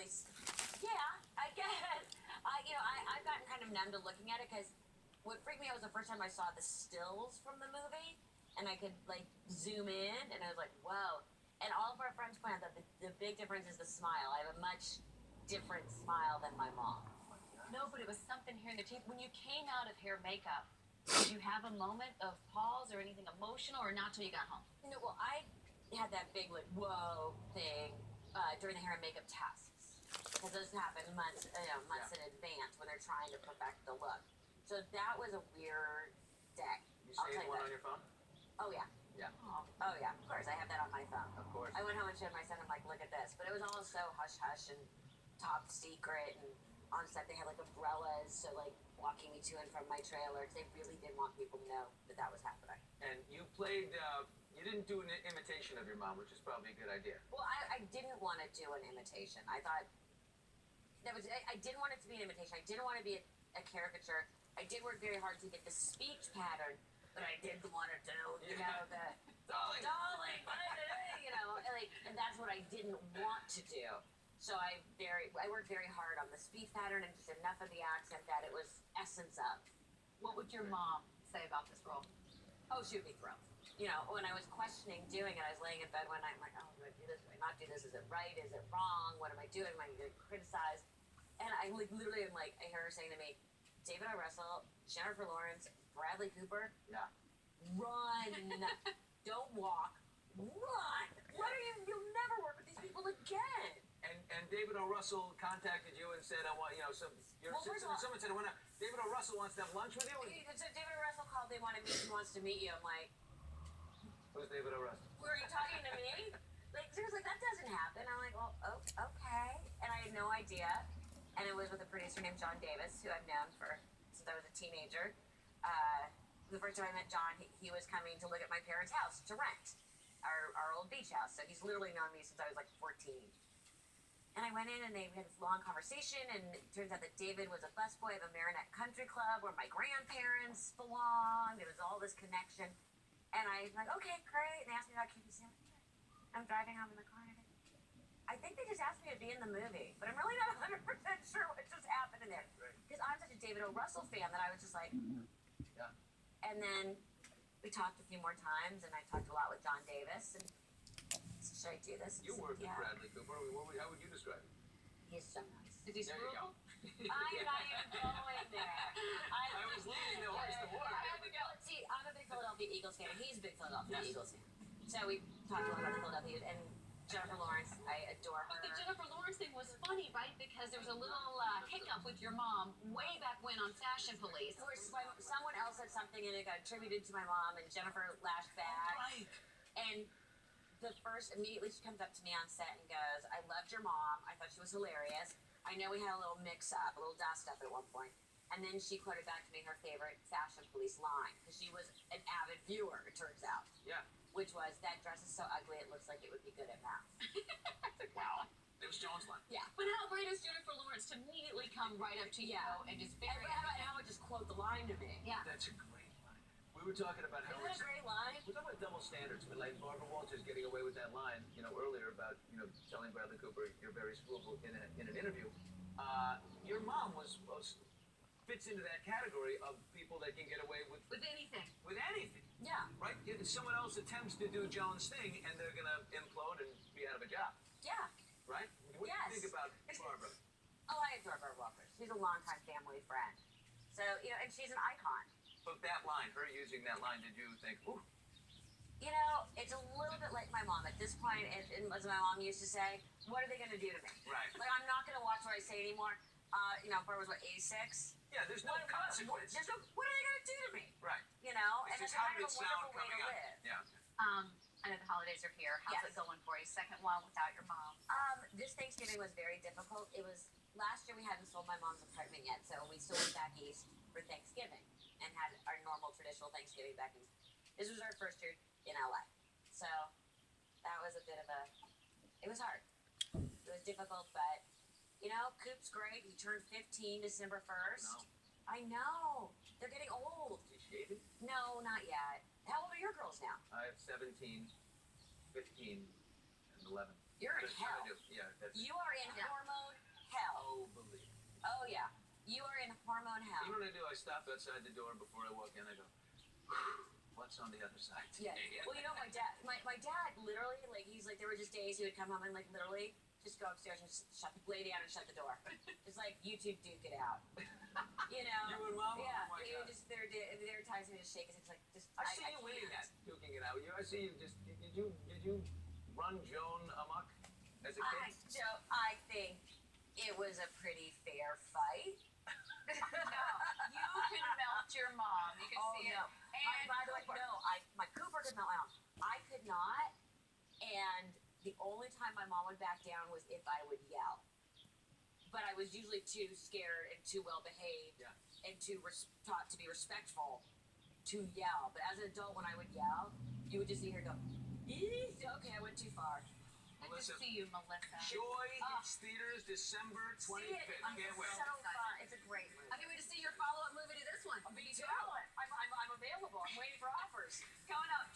really, yeah, I guess. I've gotten kind of numb to looking at it because what freaked me out was the first time I saw the stills from the movie, and I could like zoom in, and I was like, whoa. And all of our friends point out that the big difference is the smile. I have a much different smile than my mom. No, but it was something here in the teeth. When you came out of hair makeup, did you have a moment of pause or anything emotional, or not till you got home? No, well, I had that big like whoa thing during the hair and makeup tests because those happen months in advance when they're trying to perfect the look. So that was a weird day. You saved one on your phone? Oh yeah. Yeah. Oh yeah. Of course, I have that on my phone. Of course. I went home and showed my son. I'm like, look at this. But it was all so hush hush and top secret. And on set they had like umbrellas, so like walking me to and from my trailer because they really didn't want people to know that that was happening. And you played. You didn't do an imitation of your mom, which is probably a good idea. Well, I didn't want to do an imitation. I thought I didn't want it to be an imitation. I didn't want to be a caricature. I did work very hard to get the speech pattern, but I did want to do, the darling, and that's what I didn't want to do. So I worked very hard on the speech pattern and just enough of the accent that it was essence of. What would your mom say about this role? Oh, she would be thrilled. When I was questioning doing it, I was laying in bed one night, I'm like, oh, do I do this? Do I not do this? Is it right? Is it wrong? What am I doing? Am I getting criticized? And I literally am like, I hear her saying to me, David O. Russell, Jennifer Lawrence, Bradley Cooper, Yeah. run. Don't walk. Run. What are you? You'll never work with these people again. And David O. Russell contacted you and said, I want, someone said, David O. Russell wants to have lunch with you? So David O. Russell called, they want to meet, he wants to meet you. I'm like, Who's David O. Russell? were you talking to me? Like, seriously, that doesn't happen. I'm like, well, okay. And I had no idea. And it was with a producer named John Davis, who I've known since I was a teenager. The first time I met John, he was coming to look at my parents' house to rent, our old beach house. So he's literally known me since I was like 14. And I went in and they had this long conversation, and it turns out that David was a busboy of a Marinette Country Club where my grandparents belonged. There was all this connection. And I was like, okay, great. And they asked me about Cuban sandwich. I'm driving home in the car and I think they just asked me to be in the movie, but I'm really not 100% sure what just happened in there. Because I'm such a David O. Russell fan that I was just like, Yeah. And then we talked a few more times, and I talked a lot with John Davis. And should I do this? You worked with Bradley Cooper. How would you describe him? He's so nice. Is he There you go. screwable? I'm not even going there. I was leading the horse to water. See, I'm a big Philadelphia Eagles fan. He's a big Philadelphia Eagles fan. So we talked a lot about the Philadelphia Eagles. And Jennifer Lawrence, I adore her. But the Jennifer Lawrence thing was funny, right? Because there was a little hiccup with your mom way back when on Fashion Police. Where someone else said something and it got attributed to my mom, and Jennifer lashed back. Right. And immediately she comes up to me on set and goes, I loved your mom. I thought she was hilarious. I know we had a little mix-up, a little dust-up at one point. And then she quoted back to me her favorite Fashion Police line, because she was an avid viewer, it turns out. Yeah. Which was, that dress is so ugly it looks like it would be good at math. Wow. It was Jones' line. Yeah. But how great is Jennifer Lawrence to immediately come right up to you and just And how would just quote the line to me. Yeah. That's a great line. We were talking about how Isn't that a great line? we're talking about double standards, but like Barbara Walters getting away with that line, earlier about, telling Bradley Cooper you're very screwable in an interview. Your mom fits into that category of people that can get away with anything. anything, Yeah. right? If someone else attempts to do Jones' thing and they're gonna implode and be out of a job, Yeah. right? What do you think about Barbara? Oh, I adore Barbara Walters. She's a longtime family friend. So, and she's an icon. But that line, her using that line, did you think, ooh? It's a little bit like my mom. At this point, and as my mom used to say, what are they going to do to me? Right. Like, I'm not going to watch what I say anymore. Barbara was, what, 86? Yeah, there's no consequence. What are they going to do to me? Right. And It's it's just how kind did of it a sound wonderful way coming to out? live. Yeah. I know the holidays are here. How's Yes. it going for you? Second one without your mom. This Thanksgiving was very difficult. It was, last year we hadn't sold my mom's apartment yet, so we still went back east for Thanksgiving and had our normal traditional Thanksgiving back east. This was our first year in LA. So that was a bit of it was hard. It was difficult, but, Coop's great. He turned 15 December 1st. No. I know. They're getting old. Is he shaving? No, not yet. How old are your girls now? I have 17, 15, and 11. You're in That's what I hell. do. Yeah, that's You are in Yeah. hormone hell. oh, believe me. Oh yeah. You are in hormone You hell. know what I do? I stop outside the door before I walk in. I go, what's on the other side? Yeah. Well, you know, my dad literally, like, he's like, there were just days he would come home and, like, literally just go upstairs and just lay down and shut the door. Just like, you two duke it out. You know? You and Mom? Yeah. Oh my He God. would just, there are times he would just shake his head, like, just, I see you winning can't. that, duking it out. I see you just. Did you run Joan amok as a kid? I think it was a pretty fair fight. No, you can melt your mom. You can Oh, see no. it. And By the way, Cooper. no, my Cooper could melt my mom. I could not, and the only time my mom would back down was if I would yell. But I was usually too scared and too well behaved and too taught to be respectful to yell. But as an adult, when I would yell, you would just see her go, "Eesh, okay, I went too far." Good Melissa. to see you, Melissa. Joy hits theaters December 25th. See it. I'm Can't wait. so fun. It's a great movie. I can't wait to see your follow-up movie to this one. Me too. I'm available. I'm waiting for offers. Coming up,